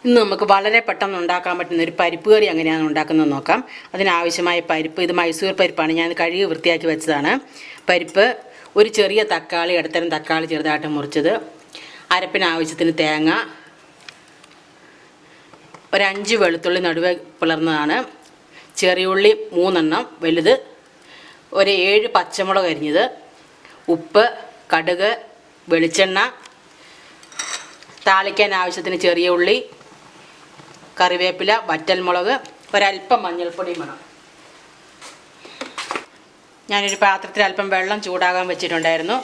ഇന്ന് നമുക്ക് വളരെ പെട്ടെന്ന് ഉണ്ടാക്കാൻ പറ്റുന്ന ഒരു പരിപ്പ് കറി എങ്ങനെയാണ് ഉണ്ടാക്കുന്നത് നോക്കാം. അതിനാവശ്യമായ പരിപ്പ്, ഇത് മൈസൂർ പരിപ്പാണ്. ഞാൻ കഴുകി വൃത്തിയാക്കി വെച്ചതാണ്. പരിപ്പ്, ഒരു ചെറിയ തക്കാളി, ഇടത്തരം തക്കാളി ചെറുതായിട്ട് മുറിച്ചത്, അരപ്പിനാവശ്യത്തിന് തേങ്ങ, ഒരു 5 വെളുത്തുള്ളി നടുവെ പിളർന്നതാണ്, ചെറിയുള്ളി 3 എണ്ണം വലുത്, ഒരു 7 പച്ചമുളക് അരിഞ്ഞത്, ഉപ്പ്, കടുക്, വെളിച്ചെണ്ണ, താളിക്കാൻ ആവശ്യത്തിന് ചെറിയ ഉള്ളി, കറിവേപ്പില, വറ്റൽമുളക്, ഒരല്പം മഞ്ഞൾപ്പൊടിയും വേണം. ഞാനൊരു പാത്രത്തിൽ അല്പം വെള്ളം ചൂടാകാൻ വെച്ചിട്ടുണ്ടായിരുന്നു.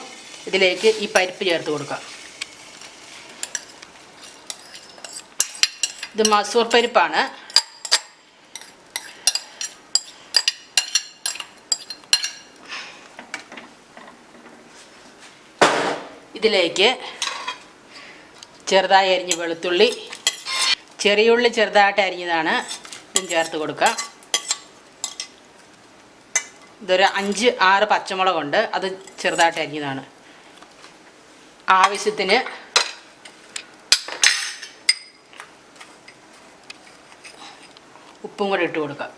ഇതിലേക്ക് ഈ പരിപ്പ് ചേർത്ത് കൊടുക്കാം. ഇത് മസൂർ പരിപ്പാണ്. ഇതിലേക്ക് ചെറുതായി അരിഞ്ഞ് വെളുത്തുള്ളി, ചെറിയുള്ളി ചെറുതായിട്ട് അരിഞ്ഞതാണ്, ഇതും ചേർത്ത് കൊടുക്കാം. ഇതൊരു 5-6 പച്ചമുളകുണ്ട്, അത് ചെറുതായിട്ട് അരിഞ്ഞതാണ്. ആവശ്യത്തിന് ഉപ്പും കൂടെ ഇട്ട് കൊടുക്കാം.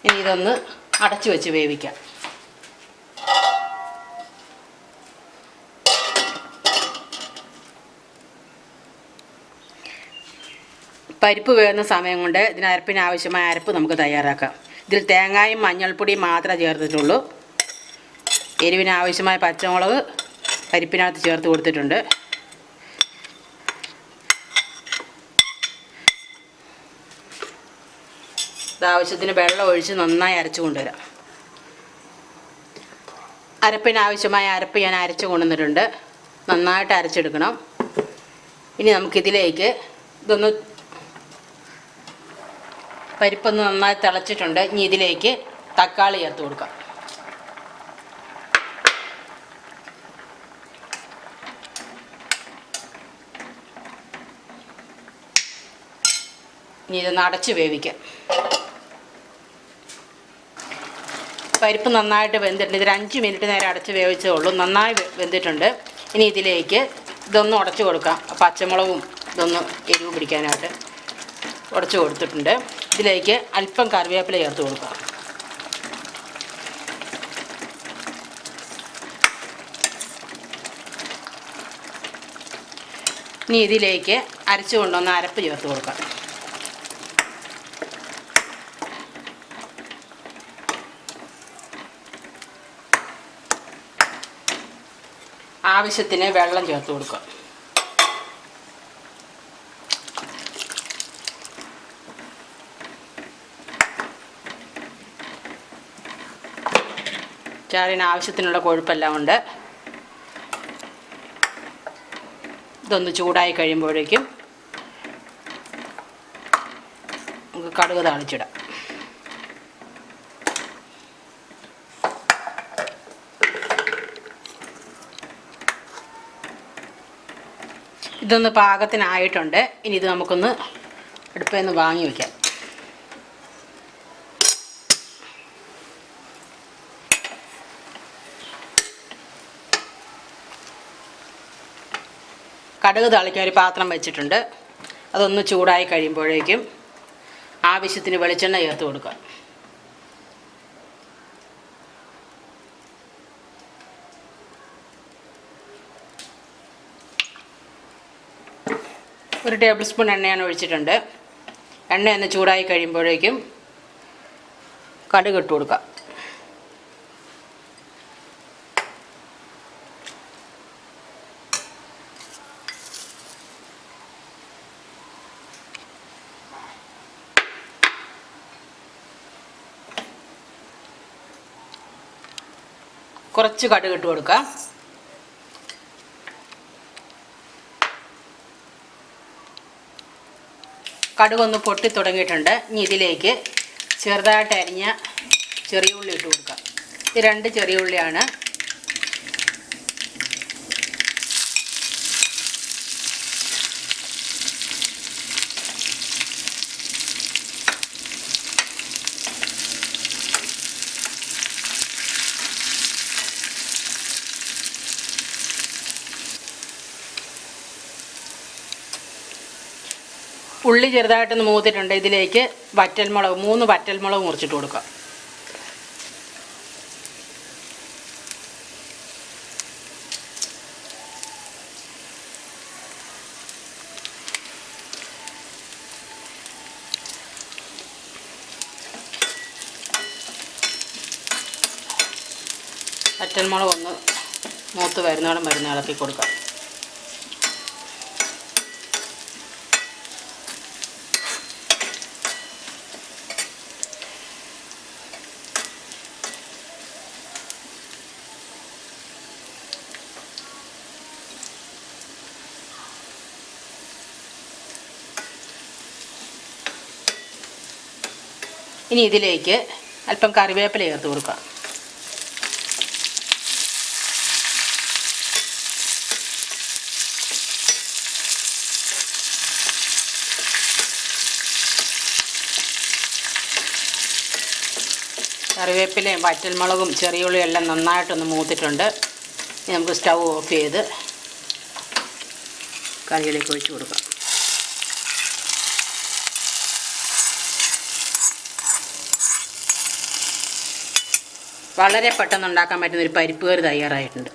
ഇനി ഇതൊന്ന് അടച്ചു വെച്ച് വേവിക്കാം. പരിപ്പ് വേവുന്ന സമയം കൊണ്ട് ഇതിന് അരപ്പിനാവശ്യമായ അരപ്പ് നമുക്ക് തയ്യാറാക്കാം. ഇതിൽ തേങ്ങയും മഞ്ഞൾപ്പൊടിയും മാത്രമേ ചേർത്തിട്ടുള്ളൂ. എരിവിനാവശ്യമായ പച്ചമുളക് പരിപ്പിനകത്ത് ചേർത്ത് കൊടുത്തിട്ടുണ്ട്. ഇതാവശ്യത്തിന് വെള്ളം ഒഴിച്ച് നന്നായി അരച്ചു കൊണ്ടുവരാം. അരപ്പിനാവശ്യമായ അരപ്പ് ഞാൻ അരച്ച് കൊണ്ടുവന്നിട്ടുണ്ട്. നന്നായിട്ട് അരച്ചെടുക്കണം. ഇനി നമുക്കിതിലേക്ക് ഇതൊന്ന് പരിപ്പൊന്ന് നന്നായി തിളച്ചിട്ടുണ്ട്. ഇനി ഇതിലേക്ക് തക്കാളി ചേർത്ത് കൊടുക്കാം. ഇനി ഇതൊന്ന് അടച്ച് വേവിക്കാം. പരിപ്പ് നന്നായിട്ട് വെന്തിട്ടുണ്ട്. ഇതൊരു 5 മിനിറ്റ് നേരം അടച്ച് വേവിച്ചേ ഉള്ളൂ. നന്നായി വെന്തിട്ടുണ്ട്. ഇനി ഇതിലേക്ക് ഇതൊന്ന് ഉടച്ച് കൊടുക്കാം. പച്ചമുളകും ഇതൊന്ന് എരിവ് പിടിക്കാനായിട്ട് ഉടച്ച് കൊടുത്തിട്ടുണ്ട്. ഇതിലേക്ക് അല്പം കറിവേപ്പില ചേർത്ത് കൊടുക്കാം. ഇനി ഇതിലേക്ക് അരച്ചു കൊണ്ടുവന്ന അരപ്പ് ചേർത്ത് കൊടുക്കാം. ആവശ്യത്തിന് വെള്ളം ചേർത്ത് കൊടുക്കുക. ചാറിന് ആവശ്യത്തിനുള്ള കൊഴുപ്പെല്ലാം ഉണ്ട്. ഇതൊന്ന് ചൂടായി കഴിയുമ്പോഴേക്കും നമുക്ക് കടുക് താളിച്ചിടാം. ഇതൊന്ന് പാകത്തിനായിട്ടുണ്ട്. ഇനി ഇത് നമുക്കൊന്ന് അടുപ്പിൽ നിന്ന് വാങ്ങി വയ്ക്കാം. കടുക് താളിക്കാൻ ഒരു പാത്രം വെച്ചിട്ടുണ്ട്. അതൊന്ന് ചൂടായി കഴിയുമ്പോഴേക്കും ആവശ്യത്തിന് വെളിച്ചെണ്ണ ചേർത്ത് കൊടുക്കുക. ഒരു ടേബിൾ സ്പൂൺ എണ്ണയാണ് ഒഴിച്ചിട്ടുണ്ട്. എണ്ണ ഒന്ന് ചൂടായി കഴിയുമ്പോഴേക്കും കടുക് ഇട്ട് കൊടുക്കുക. കുറച്ച് കടുക് ഇട്ട് കൊടുക്കാം. കടുകൊന്ന് പൊട്ടി തുടങ്ങിയിട്ടുണ്ട്. ഇനി ഇതിലേക്ക് ചെറുതായിട്ട് അരിഞ്ഞ ചെറിയ ഉള്ളി ഇട്ട് കൊടുക്കാം. ഇത് 2 ചെറിയ ഉള്ളിയാണ്. ഉള്ളി ചെറുതായിട്ടൊന്ന് മൂത്തിട്ടുണ്ട്. ഇതിലേക്ക് വറ്റൽമുളക് 3 വറ്റൽമുളക് മുറിച്ചിട്ട് കൊടുക്കാം. വറ്റൽമുളക് ഒന്ന് മൂത്ത് വരുന്നോളം ഇളക്കി കൊടുക്കാം. ഇനി ഇതിലേക്ക് അല്പം കറിവേപ്പില ചേർത്ത് കൊടുക്കാം. കറിവേപ്പിലയും വറ്റൽമുളകും ചെറിയുള്ളിയും എല്ലാം നന്നായിട്ടൊന്ന് മൂത്തിട്ടുണ്ട്. ഇനി നമുക്ക് സ്റ്റൗ ഓഫ് ചെയ്ത് കറിയിലേക്ക് ഒഴിച്ച് കൊടുക്കാം. വളരെ പെട്ടെന്ന് ഉണ്ടാക്കാൻ പറ്റുന്നൊരു പരിപ്പ് കറി തയ്യാറായിട്ടുണ്ട്.